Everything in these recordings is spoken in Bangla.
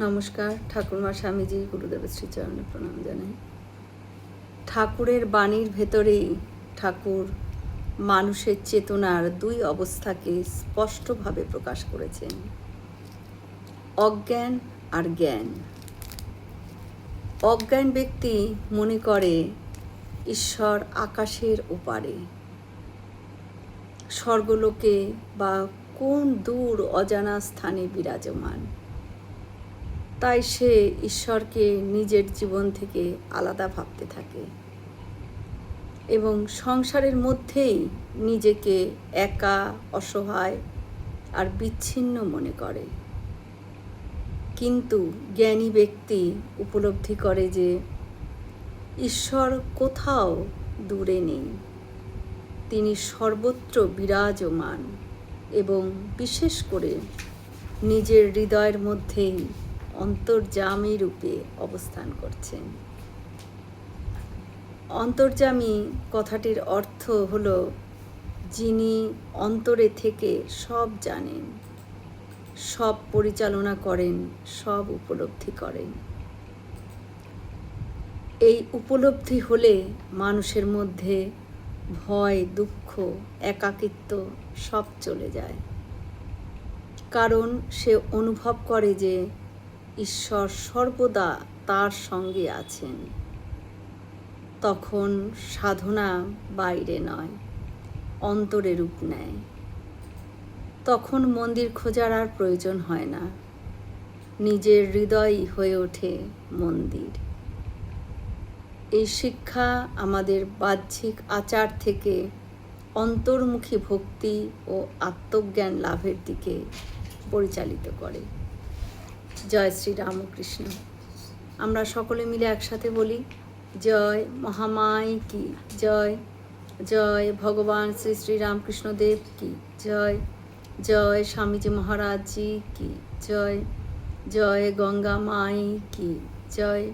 নমস্কার। ঠাকুরমা স্বামীজি গুরুদেবের শ্রীচরণে প্রণাম জানাই। ঠাকুরের বাণীর ভেতরেই ঠাকুর মানুষের চেতনার দুই অবস্থাকে স্পষ্টভাবে প্রকাশ করেছেন, অজ্ঞান আর জ্ঞান। অজ্ঞান ব্যক্তি মনে করে ঈশ্বর আকাশের ওপারে, স্বর্গলোকে বা কোন দূর অজানা স্থানে বিরাজমান। তাই সে ঈশ্বরকে নিজের জীবন থেকে আলাদা ভাবতে থাকে এবং সংসারের মধ্যেই নিজেকে একা, অসহায় আর বিচ্ছিন্ন মনে করে। কিন্তু জ্ঞানী ব্যক্তি উপলব্ধি করে যে ঈশ্বর কোথাও দূরে নেই, তিনি সর্বত্র বিরাজমান এবং বিশেষ করে নিজের হৃদয়ের মধ্যেই অন্তর্যামী রূপে অবস্থান করছেন। অন্তর্যামী কথাটির অর্থ হল যিনি অন্তরে থেকে সব জানেন, সব পরিচালনা করেন, সব উপলব্ধি করেন। এই উপলব্ধি হলে মানুষের মধ্যে ভয়, দুঃখ, একাকিত্ব সব চলে যায়, কারণ সে অনুভব করে যে ঈশ্বর সর্বদা তার সঙ্গে আছেন। তখন সাধনা বাইরে নয়, অন্তরে রূপ নেয়। তখন মন্দির খোঁজার আর প্রয়োজন হয় না, নিজের হৃদয়ই হয়ে ওঠে মন্দির। এই শিক্ষা আমাদের বাহ্যিক আচার থেকে অন্তর্মুখী ভক্তি ও আত্মজ্ঞান লাভের দিকে পরিচালিত করে। জয় শ্রী রামকৃষ্ণ। আমরা সকলে মিলে একসাথে বলি, জয় মহামায় কি জয়, জয় ভগবান শ্রী শ্রী রামকৃষ্ণ দেব কি জয়, জয় স্বামীজি মহারাজ জি কি জয়, জয় গঙ্গা মাই কি জয়।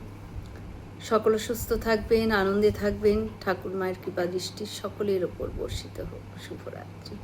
সকলে সুস্থ থাকবেন, আনন্দে থাকবেন। ঠাকুর মায়ের কৃপা দৃষ্টি সকলের ওপর বর্ষিত হোক। শুভরাত্রি।